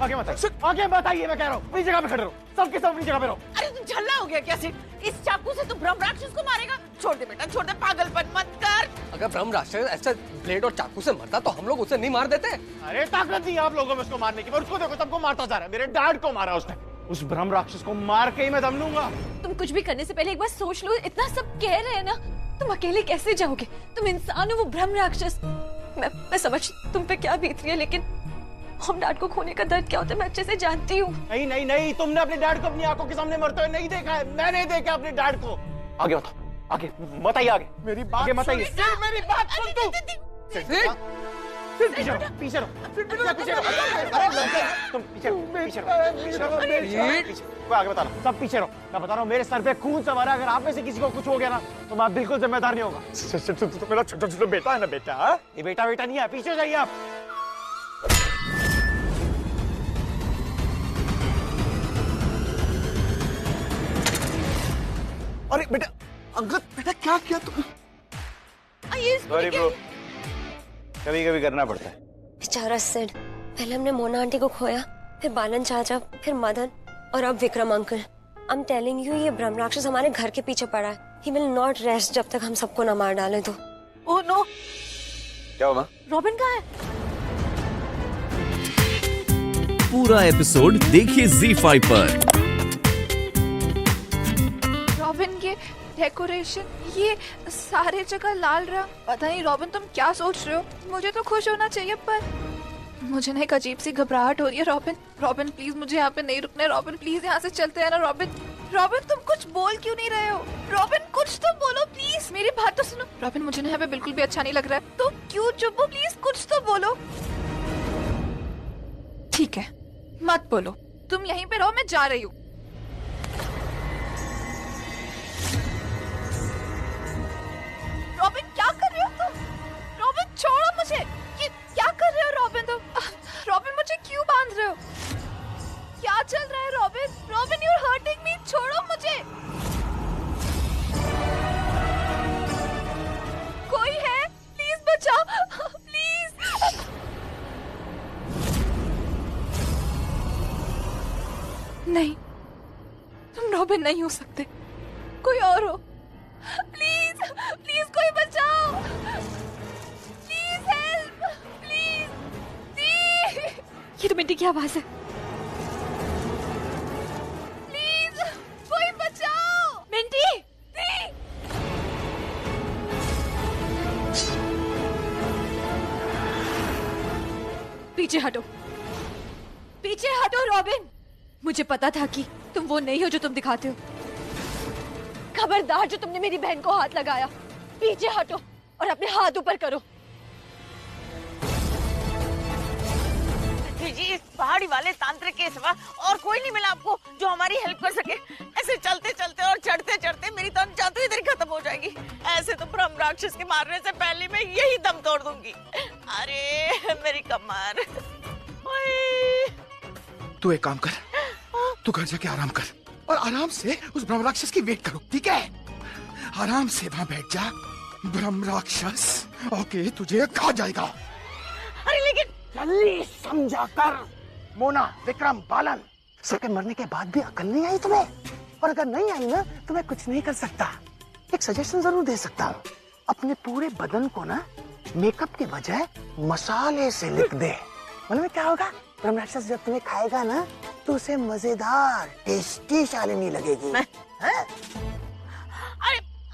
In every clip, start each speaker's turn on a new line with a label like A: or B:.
A: आगे मत आइए, मैं कह रहा हूँ अपनी जगह पे खड़े रहो, सबके सब अपनी जगह पे रहो।
B: अरे तू झल्ला हो गया क्या सिर्फ? इस चाकू से तू ब्रह्म राक्षस को मारेगा? छोड़ दे बेटा, छोड़ दे, पागलपन मत कर।
C: अगर ब्रह्म राक्षस ऐसे ब्लेड और चाकू से मरता तो हम लोग उसे नहीं मार देते?
A: अरे ताकत नहीं आप लोगों में उसको मारने की, उसको देखो सबको मारता जा रहा है। मेरे डैड को मारा उसने, उस ब्रह्म राक्षस को मार के ही मैं दम लूंगा।
D: तुम कुछ भी करने से पहले एक बार सोच लो, इतना सब कह रहे हैं ना, तुम अकेले कैसे जाओगे? तुम इंसान हो, वो ब्रह्म राक्षस। मैं समझ तुम पे क्या बीत रही है, लेकिन हम डैड को खोने का दर्द क्या होता है मैं अच्छे से जानती हूँ।
A: नहीं नहीं नहीं, तुमने अपने डैड को अपनी आंखों के सामने मरते हुए नहीं देखा है, मैंने देखा अपने डैड को। आगे बताओ, आगे मत आइए, आगे मेरी बात मत आइए, मेरी बात सुन तू। पीछे रहो, पीछे रहो, पीछे रहो, तुम पीछे रहो, पीछे रहो, आगे बताना, सब पीछे रहो। मैं बता रहा हूँ मेरे सर पे खून सवार है, अगर आप में से किसी को कुछ हो गया ना तो मैं बिल्कुल जिम्मेदार नहीं होगा। तो मेरा छोटा छोटा बेटा है ना बेटा, ये बेटा बेटा नहीं है, पीछे जाइए आप।
E: अरे बेटा, अंगद बेटा क्या किया तुम?
A: सॉरी ब्रो, कभी कभी करना पड़ता है।
F: बेचारा सिड, पहले हमने मोना आंटी को खोया, फिर बालन चाचा, फिर मदन और अब Vikram uncle. I am telling you, ये ब्रह्म राक्षस हमारे घर के पीछे पड़ा है। ही विल नॉट रेस्ट जब तक हम सबको न मार डाले तो।
B: ओह नो,
A: क्या हुआ?
D: रॉबिन कहाँ है?
G: पूरा एपिसोड देखिए ZEE5 पर।
H: रॉबिन ये डेकोरेशन, ये सारे जगह लाल रंग, पता नहीं रॉबिन तुम क्या सोच रहे हो? मुझे तो खुश होना चाहिए पर मुझे ना एक अजीब सी घबराहट हो रही है। रॉबिन, रॉबिन प्लीज मुझे यहाँ पे नहीं रुकना है। रॉबिन प्लीज यहाँ से चलते हैं ना। रॉबिन, रॉबिन तुम कुछ बोल क्यों नहीं रहे हो? रॉबिन कुछ तो बोलो प्लीज, मेरी बात तो सुनो। रॉबिन मुझे ना यहाँ पे बिल्कुल भी अच्छा नहीं लग रहा है, तो क्यों चुप हो? प्लीज कुछ तो बोलो। ठीक है मत बोलो, तुम यहीं पे रहो, मैं जा रही हूँ। रॉबिन क्या कर रहे हो तुम? रॉबिन छोड़ो मुझे, ये क्या कर रहे हो रॉबिन तुम? रॉबिन मुझे क्यों बांध रहे हो? क्या चल रहा है Robin? Robin you are hurting me, छोड़ो मुझे। कोई है? प्लीज बचाओ, प्लीज। नहीं, तुम रॉबिन नहीं हो सकते, कोई और हो। प्लीज प्लीज कोई बचाओ, प्लीज हेल्प, प्लीज प्लीज।
D: ये तो मिंटी की आवाज है।
H: प्लीज कोई बचाओ,
D: मिंटी,
H: प्लीज।
D: पीछे हटो, पीछे हटो रॉबिन। मुझे पता था कि तुम वो नहीं हो जो तुम दिखाते हो। खबरदार जो तुमने मेरी बहन को हाथ लगाया, पीछे हटो और अपने हाथ ऊपर करो।
B: जी इस पहाड़ी वाले तांत्रिक के सिवा और कोई नहीं मिला आपको जो हमारी हेल्प कर सके? ऐसे चलते चलते और चढ़ते चढ़ते मेरी तो जान तो इधर ही खत्म हो जाएगी। ऐसे तो ब्रह्म राक्षस के मारने से पहले मैं यही दम तोड़ दूंगी। अरे मेरी कमर।
E: तू एक काम कर, तू घर जाके आराम कर और आराम से उस ब्रह्म राक्षस की वेट करो, ठीक है? आराम से वहाँ बैठ जा, ब्रह्म राक्षस ओके तुझे खा जाएगा।
B: अरे लेकिन
A: जल्दी समझा कर। मोना, विक्रम, बालन, सबके मरने के बाद भी अकल नहीं आई तुम्हें? और अगर नहीं आई ना तो मैं कुछ नहीं कर सकता। एक सजेशन जरूर दे सकता हूँ, अपने पूरे बदन को ना मेकअप के बजाय मसाले से लिख दे। मालूम है क्या होगा? ब्रह्म राक्षस जब तुम्हें खाएगा ना तो उसे मजेदार टेस्टी शालिनी लगेगी।
B: अरे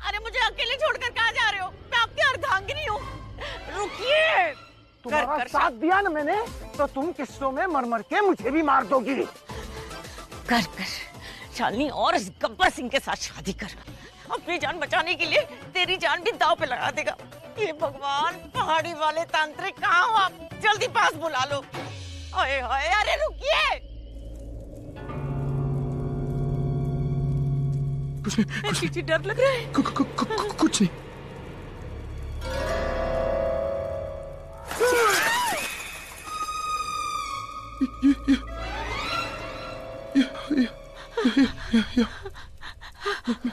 B: अरे मुझे अकेले छोड़कर कहाँ जा रहे हो? मैं आपकी अर्धांगिनी हूँ, रुकिए।
A: तुम्हारा साथ दिया ना मैंने तो तुम किस्सों में मर मर के मुझे भी मार दोगी।
B: कर शालिनी और इस गब्बर सिंह के साथ शादी कर। अपनी जान बचाने के लिए तेरी जान भी दांव पे लगा देगा। ये भगवान, पहाड़ी वाले तांत्रिक कहाँ हो आप? जल्दी पास बुला लो। ओए ओए, अरे रुकिए।
E: कुछ नहीं,
B: डर लग रहा है।
E: कुछ नहीं।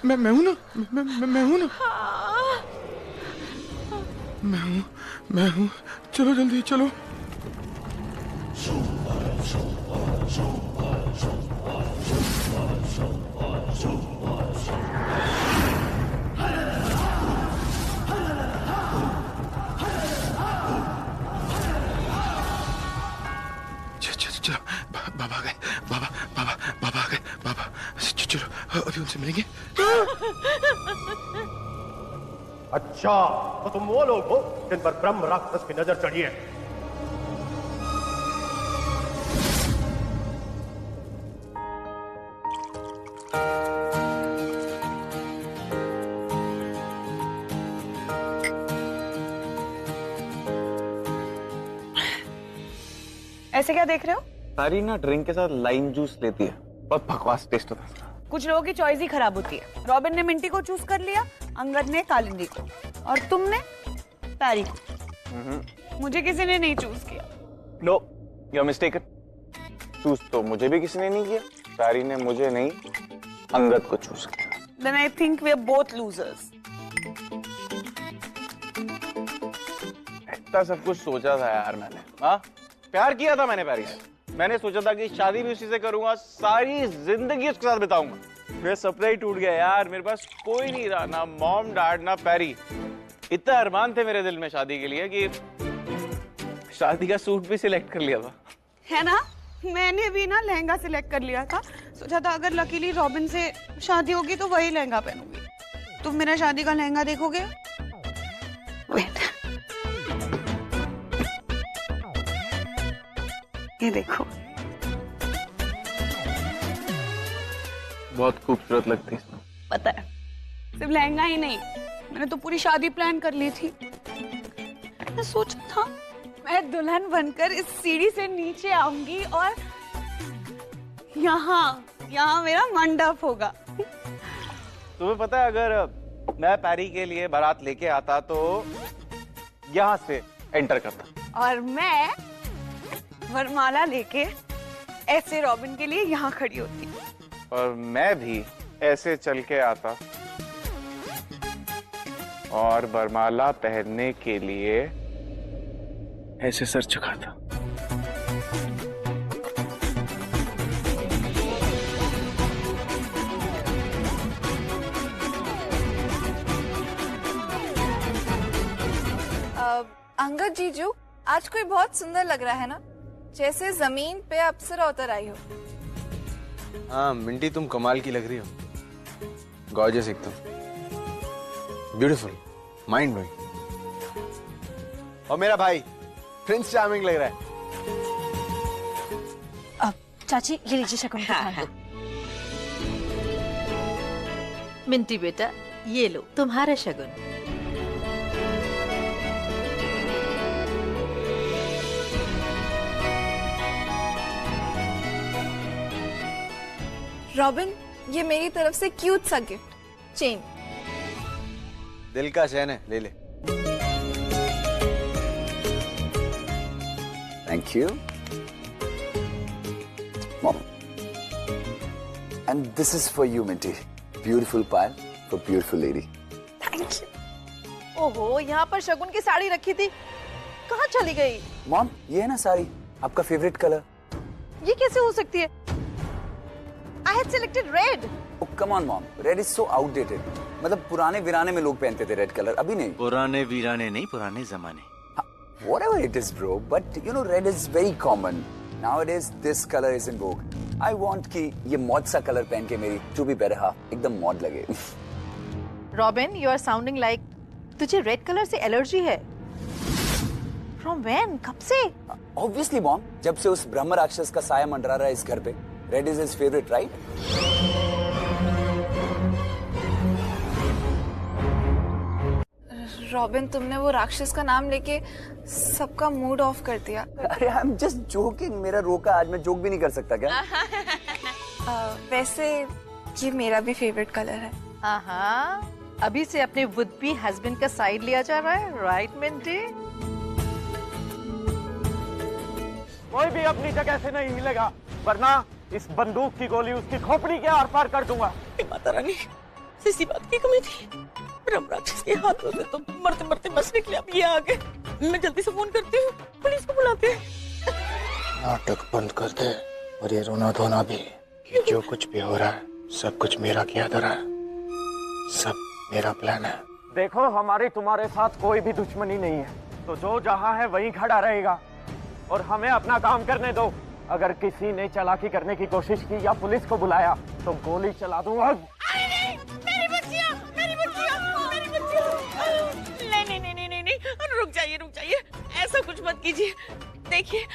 E: मैं हूँ ना, मैं हूँ ना, मैं हूँ। चलो जल्दी चलो। चलो बाबा आ गए, बाबा आ गए, बाबा चलो अभी उनसे मिलेंगे।
I: अच्छा, तो तुम वो लोग हो जिन पर ब्रह्म राक्षस की नजर चढ़ी है।
J: ऐसे क्या देख रहे हो?
K: सारी ना ड्रिंक के साथ लाइम जूस लेती है, बहुत बकवास टेस्ट होता है इसका।
J: कुछ लोगों की चॉइस ही खराब होती है। रॉबिन ने मिंटी को चूज कर लिया, अंगद ने कालिंदी को, और तुमने पैरी को। मुझे किसी ने नहीं चूज किया।
K: No, you are mistaken. Choose तो मुझे भी किसी ने नहीं किया। पैरी ने मुझे नहीं, अंगद को चूज किया।
J: Then I think we are both losers.
K: इतना सब कुछ सोचा था यार मैंने। हाँ, प्यार किया था मैंने पैरी से। मैंने सोचा था कि शादी भी उसी से करूंगा, सारी जिंदगी उसके साथ बिताऊंगा। मेरा सपना ही टूट गया यार। मेरे पास कोई नहीं रहा, ना मॉम डैड ना पैरी। इतना अरमान थे मेरे दिल में शादी के लिए कि शादी का सूट भी सिलेक्ट कर लिया था।
J: है ना? मैंने भी ना लहंगा सिलेक्ट कर लिया था। सोचा था अगर लकीली रॉबिन से शादी होगी तो वही लहंगा पहनूंगी। तुम मेरा शादी का लहंगा देखोगे? वेट, ये देखो।
K: बहुत खूबसूरत लगती है।
J: पता है, सिर्फ लहंगा ही नहीं, मैंने तो पूरी शादी प्लान कर ली थी। मैं सोचा था मैं दुल्हन बनकर इस सीढ़ी से नीचे आऊंगी और यहाँ मेरा मंडप होगा।
K: तुम्हें पता है, अगर मैं पैरी के लिए बारात लेके आता तो यहाँ से एंटर करता,
J: और मैं वरमाला लेके ऐसे रॉबिन के लिए यहाँ खड़ी होती,
K: और मैं भी ऐसे चल के आता और वरमाला पहनने के लिए ऐसे सर झुकाता।
H: अंगद जीजू, आज कोई बहुत सुंदर लग रहा है ना, जैसे जमीन पे अप्सरा उतर आई हो।
L: हाँ मिंटी, तुम कमाल की लग रही हो। गॉर्जियस एकदम, ब्यूटीफुल, माइंड ब्लोइंग। और मेरा भाई प्रिंस चार्मिंग लग रहा है।
D: अब चाची ये लीजिए शकुन का खाना।
M: मिंटी बेटा, ये लो तुम्हारा शगुन।
H: रॉबिन, ये मेरी तरफ से क्यूट सा गिफ्ट, चेन।
L: दिल का चैन है, ले ले।
N: Thank you. Mom. And this is for you, Minty. Beautiful pile for beautiful lady.
J: Thank you.
M: ओहो, यहाँ पर शगुन की साड़ी रखी थी, कहाँ चली गई?
N: Mom, ये है ना साड़ी, आपका फेवरेट कलर।
M: ये कैसे हो सकती है? I had selected red.
N: Oh, come on, Mom. Red is so outdated. मतलब पुराने वीराने में लोग पहनते थे रेड कलर, अभी नहीं।
O: पुराने वीराने नहीं, पुराने जमाने।
N: Whatever it is, bro. But you know, red is very common. Nowadays, this color is in vogue. I want कि ये मॉड सा कलर पहन के मेरी to be better half एकदम मॉड लगे।
M: Robin, you are sounding like तुझे red colour से एलर्जी है। From when? कब से?
N: Obviously, Mom. जब से उस ब्रह्म राक्षस का साया मंडरा रहा है इस घर पे, red is his favorite, right?
H: Robin, तुमने वो राक्षस का नाम लेके सबका मूड ऑफ कर दिया।
N: अरे आई एम जस्ट जोकिंग, मेरा रोका आज मैं जोक भी नहीं कर सकता क्या?
H: वैसे ये मेरा भी फेवरेट कलर है।
M: हाँ, अभी से अपने वुड बी हस्बैंड का साइड लिया जा रहा है, राइट मिंटी?
I: कोई भी अपनी जगह से नहीं हिलेगा, वरना इस बंदूक की गोली उसकी खोपड़ी के आर पार कर दूंगा।
B: माता रानी, इसी बात की कमी थी। ब्रह्म राक्षस के हाथों से तो मरते मरते बच निकले, अब ये आ गए। मैं जल्दी से फोन करती हूँ, पुलिस को बुलाते हैं।
A: नाटक बंद कर दे,
E: और ये रोना धोना भी, ये जो कुछ भी हो रहा है सब कुछ मेरा किया धरा है, सब मेरा प्लान है।
I: देखो हमारी तुम्हारे साथ कोई भी दुश्मनी नहीं है, तो जो जहां है वहीं खड़ा रहेगा और हमें अपना काम करने दो। अगर किसी ने चालाकी करने की कोशिश की या पुलिस को बुलाया तो गोली चला दूंगा।
B: मेरी बच्चियां, मेरी बच्चियां, मेरी बच्चियां। नहीं, रुक जाइए, ऐसा कुछ मत कीजिए। देखिए,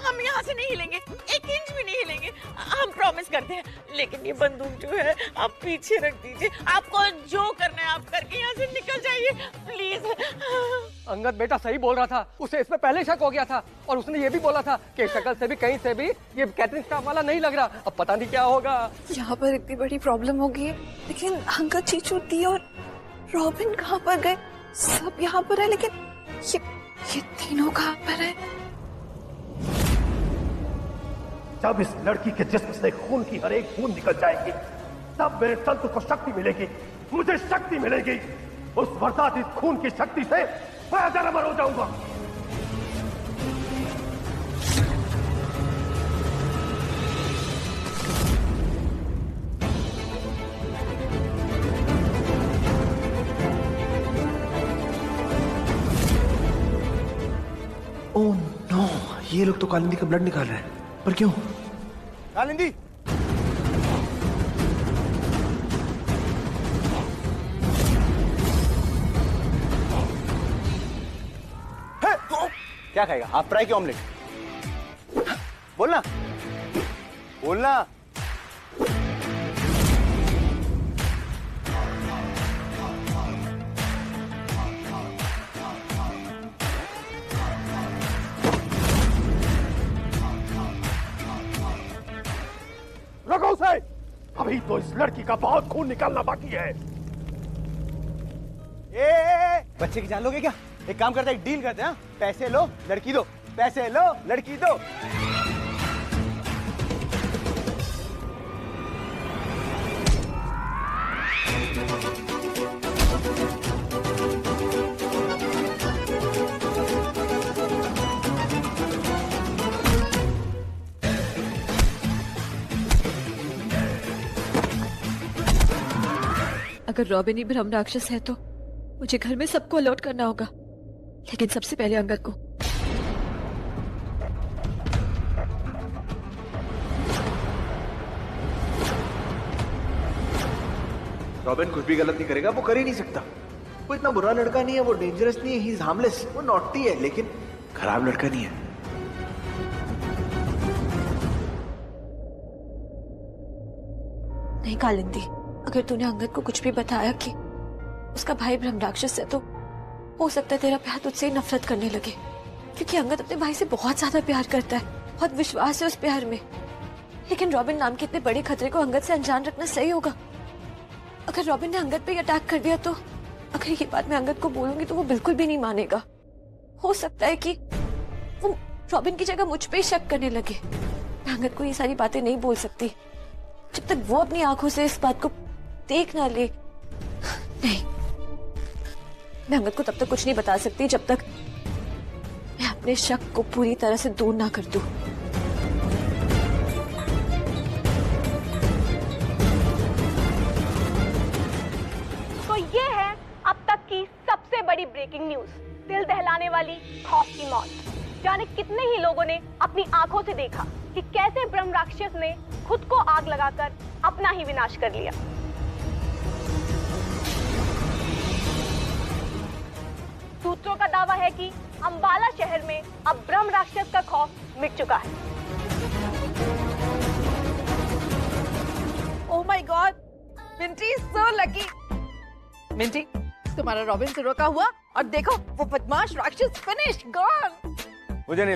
B: हम यहाँ से नहीं हिलेंगे, 1 इंच भी नहीं हिलेंगे, हम प्रॉमिस करते हैं। लेकिन ये बंदूक जो है आप पीछे रख दीजिए। आपको जो करना है आप करके यहाँ से निकल जाइए, प्लीज।
C: अंगद बेटा सही बोल रहा था, उसे इसमें पहले शक हो गया था और उसने ये भी बोला था कि शक्ल से भी कहीं से भी ये कैटरिंग स्टाफ वाला नहीं लग रहा। अब पता नहीं क्या होगा।
H: यहाँ पर इतनी बड़ी प्रॉब्लम हो गई है, लेकिन अंकल, चीचू, दी और रॉबिन कहाँ पर गए? सब यहाँ पर है, लेकिन ये तीनों कहाँ पर है?
I: जब इस लड़की के जिस्म से खून की हर एक बूंद निकल जाएगी, तब मेरे तंत्र को शक्ति मिलेगी, मुझे शक्ति मिलेगी। उस वर्ताती खून की शक्ति से मैं अजर हो जाऊंगा।
L: ओह नो, ये लोग तो कालिंदी का ब्लड निकाल रहे हैं, पर क्यों? कालिंदी,
K: क्या खाएगा? हाफ फ्राई की ऑमलेट? बोलना बोलना।
I: रखो उसे, अभी तो इस लड़की का बहुत खून निकालना बाकी है।
K: बच्चे की जान लोगे क्या? एक काम करते हैं, डील करते हैं। पैसे लो लड़की दो, पैसे लो लड़की दो।
D: अगर रॉबिन ही ब्रह्म राक्षस है तो मुझे घर में सबको अलर्ट करना होगा, लेकिन सबसे पहले अंगद को।
L: रॉबिन कुछ भी गलत नहीं करेगा, वो कर ही नहीं सकता। वो इतना बुरा लड़का नहीं है, वो डेंजरस नहीं है, ही इज हार्मलेस। वो नॉटी है लेकिन खराब लड़का नहीं है।
D: नहीं कालिंदी, अगर तूने अंगद को कुछ भी बताया कि उसका भाई ब्रह्म राक्षस है, तो हो सकता है तेरा प्यार तुझसे ही नफरत करने लगे, क्योंकि अंगद अपने भाई से बहुत ज्यादा प्यार करता है, बहुत विश्वास है उस प्यार में। लेकिन रॉबिन नाम के इतने बड़े खतरे को अंगद से अनजान रखना सही होगा। अगर रॉबिन ने अंगद पे अटैक कर दिया तो अगर ये बात मैं अंगद को बोलूंगी तो वो बिल्कुल भी नहीं मानेगा। हो सकता है कि वो रॉबिन की जगह मुझ पे ही शक करने लगे। मैं अंगद को ये सारी बातें नहीं बोल सकती जब तक वो अपनी आंखों से इस बात को देख ना ले। नहीं, मैं अंगद को तब तक कुछ नहीं बता सकती जब तक मैं अपने शक को पूरी तरह से दूर ना कर दूं।
P: तो ये है अब तक की सबसे बड़ी ब्रेकिंग न्यूज, दिल दहलाने वाली खौफ की मौत। जाने कितने ही लोगों ने अपनी आंखों से देखा कि कैसे ब्रह्म राक्षस ने खुद को आग लगाकर अपना ही विनाश कर लिया। सूत्रों का दावा है कि अंबाला शहर में अब ब्रह्म राक्षस का खौफ मिट चुका है।
M: Oh my God, Minty so lucky. Minty, तुम्हारा रॉबिन से रोका हुआ और देखो वो बदमाश राक्षस फिनिश गॉन।
K: मुझे नहीं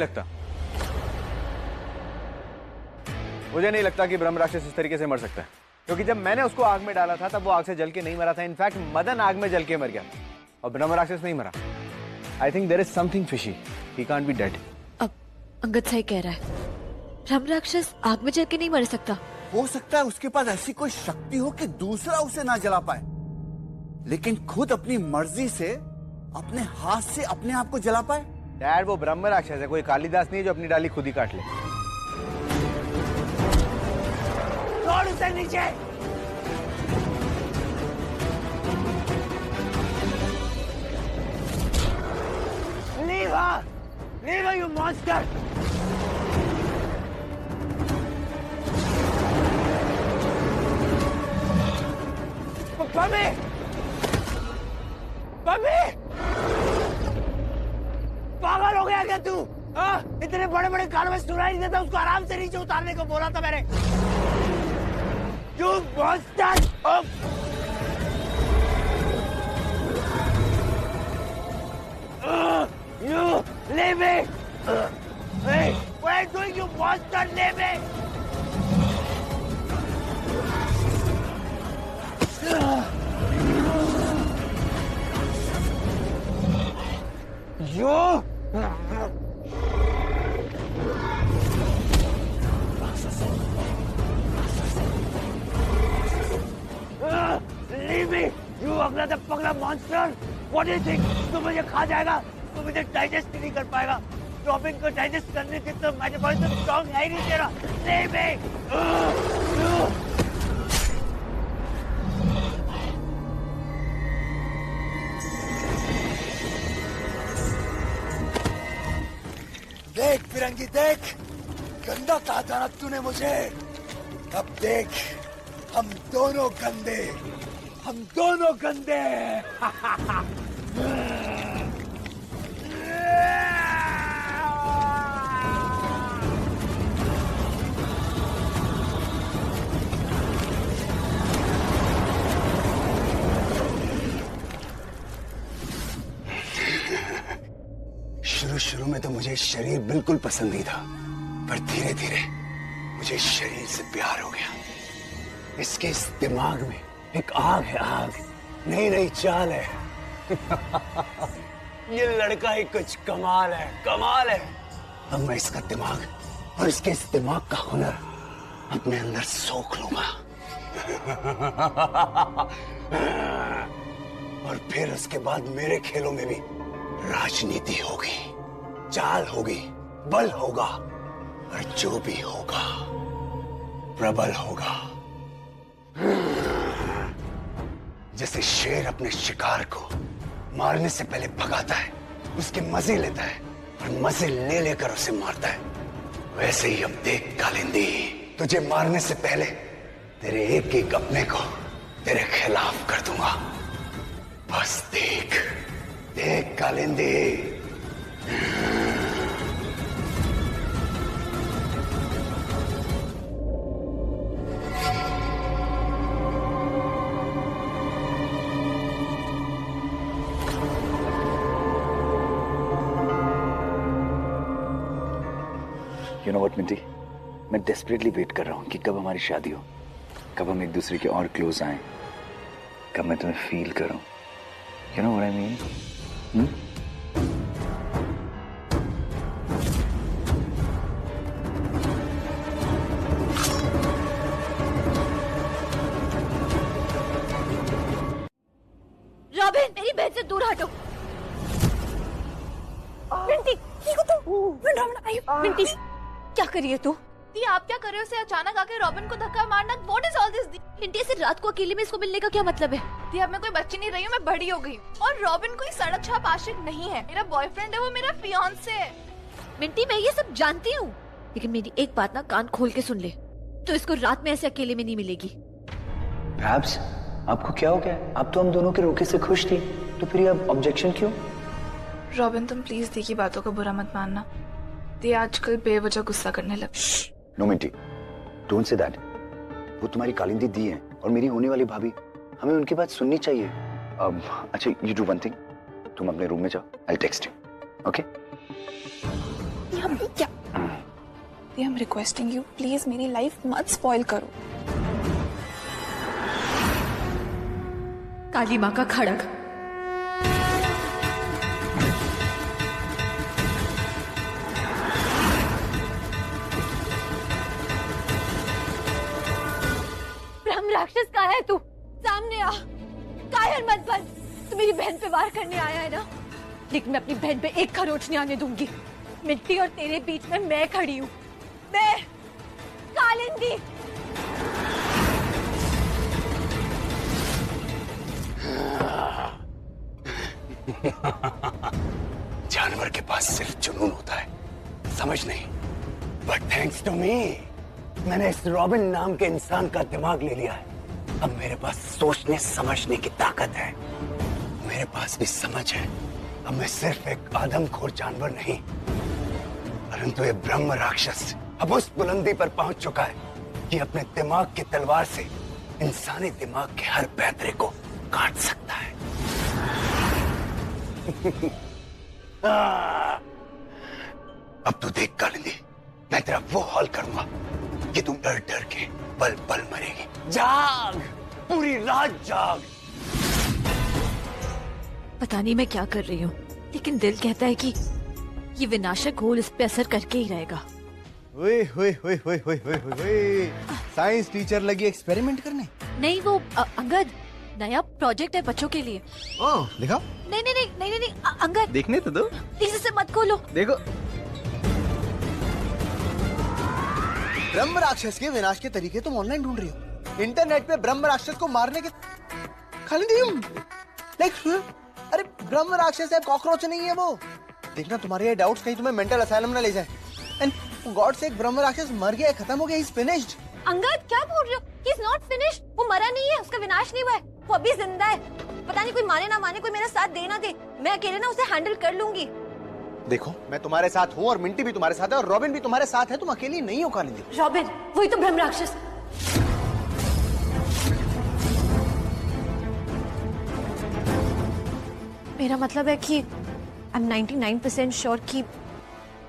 K: लगता कि ब्रह्म राक्षस इस तरीके से मर सकता है, क्योंकि जब मैंने उसको आग में डाला था तब वो आग से जल के नहीं मरा था। इनफैक्ट मदन आग में जल के मर गया और ब्रह्म राक्षस नहीं मरा। I think there is something fishy, he can't be dead.
D: अब अंगद सही कह रहा है, ब्रह्म राक्षस आग में जल के नहीं मर सकता।
N: हो सकता है उसके पास ऐसी कोई शक्ति हो कि दूसरा उसे ना जला पाए, लेकिन खुद अपनी मर्जी से अपने हाथ से अपने आप को जला पाए।
K: डैड, वो ब्रह्म राक्षस है, कोई कालिदास नहीं है जो अपनी डाली खुद ही काट ले।
A: उतर नीचे। Leave her! Leave her, you monster! बम्बी! बम्बी! पागल हो गया क्या तू? हाँ? इतने बड़े बड़े कान में सुनाई नहीं देता, उसको आराम से नीचे उतारने को बोला था मैंने। You monster! You leave me! Hey, what are you doing, you monster? Leave me! You! Leave me! You अगला द पगला monster! What do you think? तू मुझे खा जाएगा? तू मुझे डाइजेस्ट नहीं कर पाएगा। रॉबिन को डाइजेस्ट करने के तो मेटाबॉलिज्म स्ट्रांग है ही नहीं तेरा। Leave me! देख फिरंगी देख, गंदा कहा था ना तूने मुझे। अब देख, हम दोनों गंदे, हम दोनों गंदे। शुरू में तो मुझे शरीर बिल्कुल पसंद नहीं था, पर धीरे धीरे मुझे शरीर से प्यार हो गया। इसके इस दिमाग में एक आग है, आग, नई नई चाल है। ये लड़का ही कुछ कमाल है, कमाल है। अब मैं इसका दिमाग और इसके इस दिमाग का हुनर अपने अंदर सोख लूंगा। और फिर उसके बाद मेरे खेलों में भी राजनीति होगी, चाल होगी, बल होगा, और जो भी होगा प्रबल होगा। जैसे शेर अपने शिकार को मारने से पहले भगाता है, उसके मजे लेता है, और मजे ले लेकर उसे मारता है, वैसे ही अब देख कालिंदी, तुझे मारने से पहले तेरे एक एक अपने को तेरे खिलाफ कर दूंगा। बस देख, देख Kalindi.
N: You know what, Minty? मैं डेस्परेटली वेट कर रहा हूँ कि कब हमारी शादी हो, कब हम एक दूसरे के और क्लोज आए, कब मैं तुम्हें फील करूँ। You know what I mean?
D: Robin, मेरी बेड से दूर हटो। मिंटी, ठीक हो तुम? मिंटी, क्या कर रही है तू?
H: दी, आप क्या कर रहे हो? उसे अचानक आके रॉबिन को धक्का मारना, what is all this? The,
D: Minty, ऐसे रात को अकेले में इसको मिलने का क्या मतलब है?
H: दी, अब मैं कोई बच्ची नहीं रही हूँ, मैं बड़ी हो गई हूँ। और रॉबिन कोई सड़क छाप आशिक नहीं है, मेरा बॉयफ्रेंड है, वो मेरा फियांसे है।
D: मिंटी, मैं ये सब जानती हूँ, लेकिन मेरी एक बात ना कान खोल के सुन ले, तो इसको रात में ऐसे अकेले में नहीं मिलेगी।
N: Perhaps, आपको क्या हो गया? आप तो हम दोनों के रोके से खुश थी, तो फिर अब ऑब्जेक्शन क्यों?
H: रॉबिन, तुम प्लीज दी की बातों का बुरा मत मानना। दी आजकल बेवजह गुस्सा करने लगी।
N: No Minty, don't say that. वो तुम्हारी कालिंदी दी है और मेरी होने वाली भाभी, हमें उनकी बात सुननी चाहिए। अच्छा, यू डू वन थिंग, तुम अपने रूम में जाओ, आई टेक्स्ट यू, ओके?
H: क्या? दी, I am requesting you, please मेरी लाइफ मत स्पॉइल करो।
D: काली माँ का खड़ग। राक्षस कहाँ है तू? सामने आ, कायर मत बन। तू मेरी बहन पे वार करने आया है ना, लेकिन मैं अपनी बहन पे एक खरोच नहीं आने दूंगी। मिट्टी और तेरे बीच में मैं खड़ी हूँ, मैं कालिंदी।
A: पास सिर्फ जुनून होता है, समझ नहीं। बट थैंक्स टू मी, मैंने इस रॉबिन नाम के इंसान का दिमाग ले लिया है। अब मेरे पास सोचने समझने की ताकत है, मेरे पास भी समझ है। अब मैं सिर्फ एक आदमखोर जानवर नहीं, परंतु ये ब्रह्म राक्षस अब उस बुलंदी पर पहुंच चुका है कि अपने दिमाग की तलवार से इंसानी दिमाग के हर पैतरे को काट सकता है। अब तू देख कालिंदी, मैं तेरा वो हाल करूंगा कि तुम डर डर के पल पल मरेगी। जाग, पूरी रात जाग।
D: पता नहीं मैं क्या कर रही हूँ, लेकिन दिल कहता है कि ये विनाशक घोल इस पे असर करके ही रहेगा।
L: साइंस टीचर लगी एक्सपेरिमेंट करने?
D: नहीं, वो अंगद, नया प्रोजेक्ट है बच्चों के लिए।
L: ओह, दिखाओ।
D: नहीं नहीं नहीं नहीं नहीं, अंगद
L: देखने तो दो।
D: प्लीज इसे मत खोलो।
L: देखो, ब्रह्म राक्षस के विनाश के तरीके तुम ऑनलाइन ढूंढ रही हो। इंटरनेट पे ब्रह्म राक्षस को मारने के खाली नहीं। अरे ब्रह्म राक्षस है, कॉकरोच नहीं है वो। देखना तुम्हारे ये डाउट्स कहीं तुम्हें मेंटल असाइलम ना ले जाए। एंड गॉड से ब्रह्म राक्षस मर गया, खत्म हो गया, ही इज फिनिश्ड।
F: अंगद क्या बोल रहे हो? He is not finished. वो मरा नहीं है, उसका विनाश नहीं हुआ है, वो अभी जिंदा है। पता नहीं कोई माने ना माने, कोई मेरा साथ दे ना दे, मैं अकेले ना उसे हैंडल कर लूंगी।
L: देखो, मैं तुम्हारे साथ हूँ और मिंटी भी तुम्हारे साथ है और रॉबिन भी तुम्हारे साथ है। तुम अकेली नहीं हो कालिंदी।
D: रॉबिन, वही तो ब्रह्म राक्षस। मेरा मतलब है कि आई एम 99% श्योर कि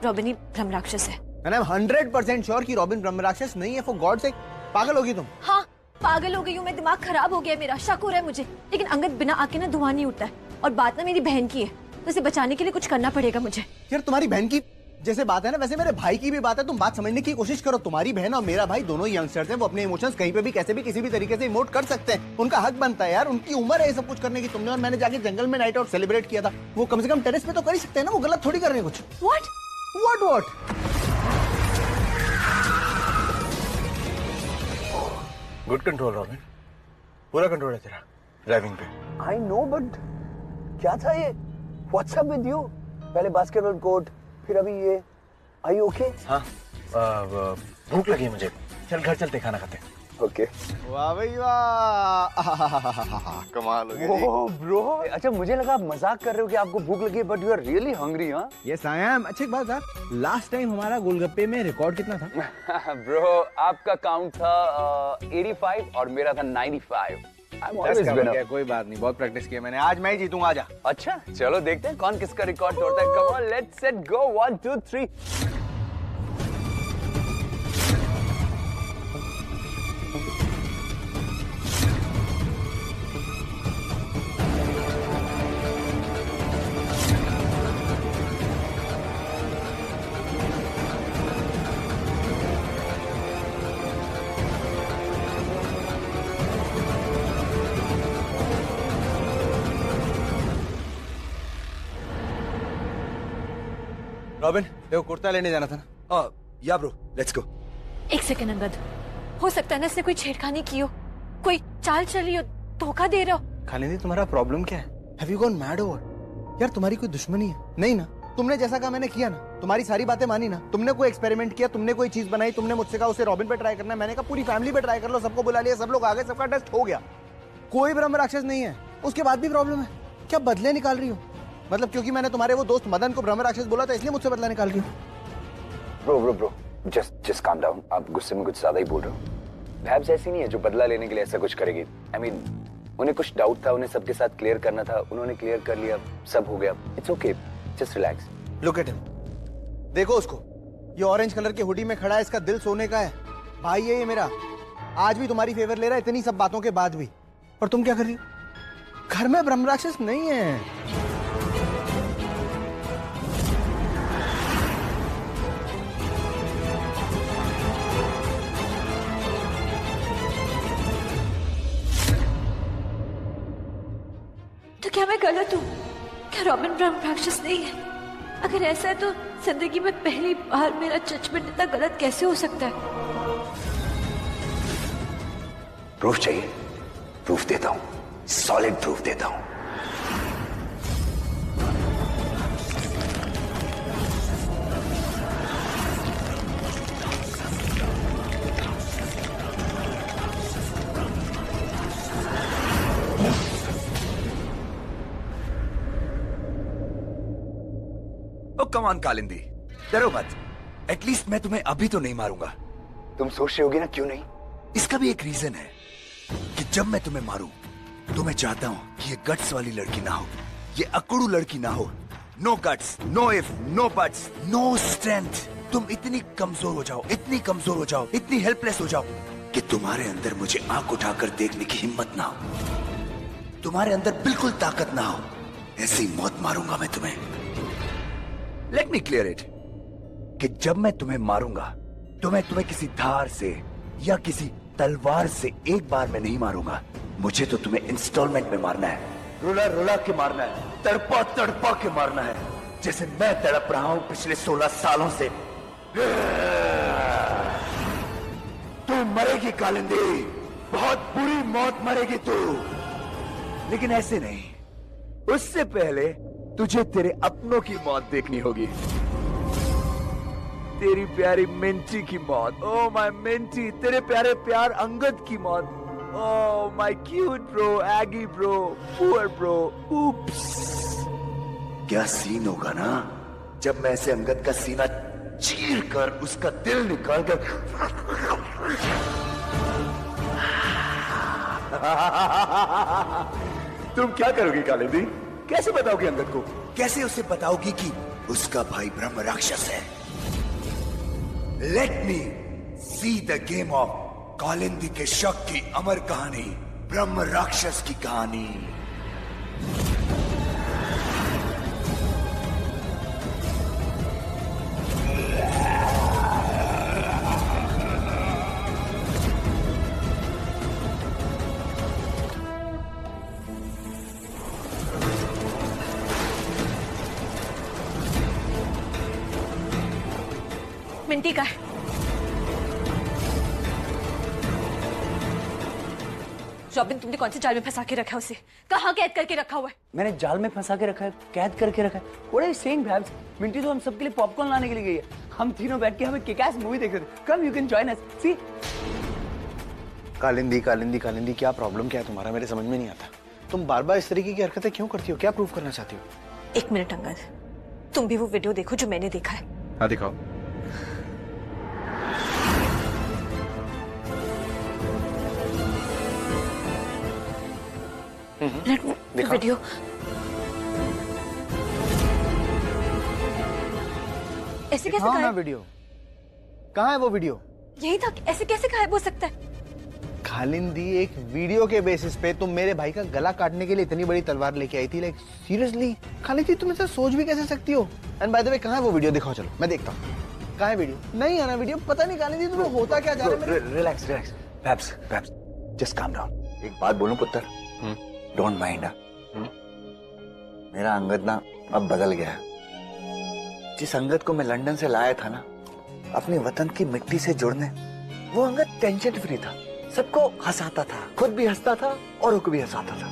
D: रॉबिन ही ब्रह्म राक्षस है।
L: आई एम 100% श्योर कि रॉबिन ब्रह्म राक्षस नहीं है। फॉर गॉड सेक, पागल होगी तुम।
D: हाँ, पागल हो गई हूँ मैं, दिमाग खराब हो गया मेरा, शक हो रहा है मुझे। लेकिन अंगद बिना आके ना धुआं नहीं उठता है, और बात ना मेरी बहन की है, तो उसे बचाने के लिए कुछ करना पड़ेगा मुझे।
L: यार तुम्हारी बहन की जैसे बात है ना, वैसे मेरे भाई की भी बात है। तुम बात समझने की कोशिश करो। तुम्हारी बहन और मेरा भाई दोनों ही यंगस्टर्स हैं। वो अपने इमोशंस कहीं पे भी कैसे भी किसी भी तरीके से इमोट कर सकते हैं। उनका हक बनता है यार, उनकी उम्र है ये सब कुछ करने की। तुमने और मैंने जाके जंगल में नाइट आउट सेलिब्रेट किया था, वो कम से कम टेरेस पे तो कर ही सकते हैं ना। वो गलत थोड़ी कर रहे हैं कुछ। व्हाट
Q: गुड कंट्रोल रॉबिन, पूरा कंट्रोल है तेरा ड्राइविंग पे।
A: आई नो, बट क्या था ये? What's up with you? पहले बास्केटबॉल कोर्ट, फिर अभी ये। Are you okay?
Q: हाँ, भूख लगी है मुझे, चल घर चलते खाना खाते।
L: ओके। वाह भाई वाह, कमाल हो गया।
N: ओह ब्रो, अच्छा मुझे लगा आप मजाक कर रहे हो कि आपको भूख लगी है, but you are really hungry. हाँ
L: यस आई एम। अच्छा एक बात था, लास्ट टाइम हमारा गोलगप्पे में रिकॉर्ड कितना था?
N: ब्रो आपका काउंट था 85 और मेरा था 95।
L: कोई बात नहीं, बहुत प्रैक्टिस किया मैंने। आज मैं ही जीतूंगा, आजा।
N: अच्छा चलो देखते हैं कौन किसका रिकॉर्ड तोड़ता है। Come on, let's set go, 1 2 3।
L: Robin, देखो कुर्ता लेने जाना था ना। या ब्रो, लेट्स गो।
D: एक सेकंड अंगद, हो सकता है ना इसने कोई छेड़खानी की हो, कोई चाल चली हो, धोखा दे रहा हो।
L: खालिंदी तुम्हारा प्रॉब्लम क्या है? Have you gone mad over? यार तुम्हारी कोई दुश्मनी है नहीं ना? तुमने जैसा कहा मैंने किया ना, तुम्हारी सारी बातें मानी ना। तुमने कोई एक्सपेरिमेंट किया, तुमने कोई चीज बनाई, तुमने मुझसे कहा उसे रॉबिन पे ट्राई करना है, मैंने कहा पूरी फैमिली पे ट्राई कर लो, सबको बुला लिया, सब लोग आ गए, सबका टेस्ट हो गया, कोई ब्रह्म राक्षस नहीं है। उसके बाद भी प्रॉब्लम है? क्या बदले निकाल रही हो? मतलब क्योंकि मैंने तुम्हारे वो दोस्त मदन को ब्रह्म राक्षस बोला था इसलिए मुझसे बदला निकाल रही हो?
N: Bro just calm down. आप गुस्से में कुछ ज्यादा ही बोल रहे हो। भैब्स ऐसी नहीं है जो बदला लेने के लिए ऐसा कुछ करेगी। I mean, उन्हें कुछ डाउट था, उन्हें सबके साथ क्लियर करना था, उन्होंने क्लियर कर लिया, सब हो गया। It's okay, just relax.
L: Look at him, देखो उसको, ये ऑरेंज कलर के हुडी में खड़ा है, इसका दिल सोने का है। भाई है ये मेरा, आज भी तुम्हारी फेवर ले रहा है इतनी सब बातों के बाद भी। और तुम क्या कर रही हो? घर में ब्रह्म राक्षस नहीं है।
D: तो क्या मैं गलत हूँ? क्या रॉबिन ब्रह्म राक्षस नहीं है? अगर ऐसा है तो जिंदगी में पहली बार मेरा जजमेंट इतना गलत कैसे हो सकता है?
A: प्रूफ चाहिए? प्रूफ देता हूं, सॉलिड प्रूफ देता हूं।
N: कम ऑन कालिंदी, डरो मत। एटलीस्ट मैं तुम्हें अभी तो नहीं मारूंगा। तुम सोच रहे होगे ना क्यों नहीं? इसका भी एक रीजन है कि जब मैं तुम्हें मारूं तो मैं चाहता हूं कि ये गट्स वाली लड़की ना हो, ये अकड़ू लड़की ना हो। No guts, no if, no buts, no strength. तुम इतनी कमजोर हो जाओ, इतनी कमजोर हो जाओ, इतनी हेल्पलेस हो जाओ कि तुम्हारे अंदर मुझे आंख उठाकर देखने की हिम्मत ना हो, तुम्हारे अंदर बिल्कुल ताकत ना हो। ऐसी मौत मारूंगा मैं तुम्हें। लेट मी क्लियर इट कि जब मैं तुम्हें मारूंगा तो मैं तुम्हें किसी धार से या किसी तलवार से एक बार में नहीं मारूंगा। मुझे तो तुम्हें इंस्टॉलमेंट में मारना है, रुला रुला के मारना है, तड़पा तड़पा के मारना है, जैसे मैं तड़प रहा हूं पिछले 16 सालों से। तू मरेगी कालिंदी, बहुत बुरी मौत मरेगी तू, लेकिन ऐसे नहीं। उससे पहले तुझे तेरे अपनों की मौत देखनी होगी। तेरी प्यारी मिंटी की मौत। ओ माय मिंटी, तेरे प्यारे प्यार अंगद की मौत। Oh my cute bro, eggy bro, poor bro, oops. क्या सीन होगा ना जब मैं ऐसे अंगद का सीना चीर कर उसका दिल निकाल कर तुम क्या करोगी कालिंदी? कैसे बताओगी अंगद को? कैसे उसे बताओगी कि उसका भाई ब्रह्म राक्षस है? Let me see the game of Kalindi के शक की अमर कहानी, ब्रह्म राक्षस की कहानी।
D: मिंटी का है। रॉबिन, तुमने कौन से जाल में फंसा के रखा है उसे? कहाँ कैद करके रखा हुआ है?
N: मैंने जाल में फंसा के रखा है, कैद करके रखा है। What are you saying, Babs? Minty तो हम सबके लिए पॉपकॉर्न लाने के लिए गई है। हम तीनों बैठ के हमें किक-एस मूवी देख रहे थे। Come, you can join us. See?
L: Kalindi Kalindi Kalindi, क्या प्रॉब्लम क्या है तुम्हारा? मेरे समझ में नहीं आता। तुम बार बार इस तरीके की हरकतें क्यों करती हो? क्या प्रूव करना चाहती हो?
D: एक मिनट अंगद, तुम भी वो वीडियो देखो जो मैंने देखा है।
Q: हाँ दिखाओ।
D: वीडियो ऐसे कैसे
L: ना वीडियो कहाँ है? वो वीडियो
D: यही था। ऐसे कैसे गायब हो सकता है?
L: कालिंदी, एक वीडियो के बेसिस पे तुम मेरे भाई का गला काटने के लिए इतनी बड़ी तलवार लेके आई थी? लाइक सीरियसली कालिंदी, तुम ऐसा सोच भी कैसे सकती हो? एंड बाय द वे, कहाँ है वो वीडियो? दिखाओ, चलो मैं देखता हूँ। कहाँ है वीडियो? नहीं है ना वीडियो? पता नहीं कालिंदी तुम्हें होता क्या जा रहा है।
N: Relax relax Babs, Babs, just calm down। एक बात बोलूं पुत्र, डोंट माइंड। मेरा अंगद ना अब बदल गया है। जिस अंगद को मैं लंदन से लाया था ना अपने वतन की मिट्टी से जुड़ने, वो अंगद टेंशन फ्री था, सबको हंसाता था, खुद भी हंसता था औरों को भी हंसाता था,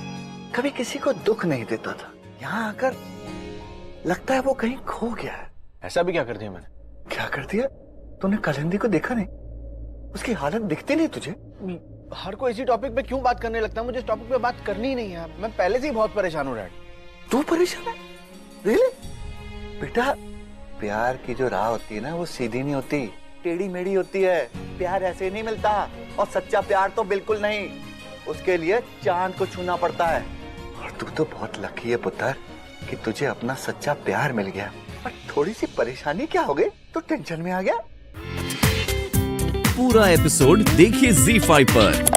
N: कभी किसी को दुख नहीं देता था। यहाँ आकर लगता है वो कहीं खो गया है।
Q: ऐसा भी क्या कर दिया मैंने?
N: क्या कर दिया? तूने कालिंदी को देखा नहीं? उसकी हालत दिखती नहीं तुझे?
L: हर कोई इसी टॉपिक पे क्यों बात करने लगता है? मुझे इस टॉपिक पे बात करनी ही नहीं है। मैं पहले से ही बहुत परेशान हूँ डैड।
N: तू परेशान है? Really? बेटा, प्यार की जो राह होती है ना वो सीधी नहीं होती, टेढ़ी मेढ़ी होती है। प्यार ऐसे नहीं मिलता, और सच्चा प्यार तो बिल्कुल नहीं। उसके लिए चांद को छूना पड़ता है। और तू तो बहुत लकी है पुत्र कि तुझे अपना सच्चा प्यार मिल गया। पर थोड़ी सी परेशानी क्या हो गई? तो टेंशन में आ गया।
G: पूरा एपिसोड देखिए ZEE5 पर।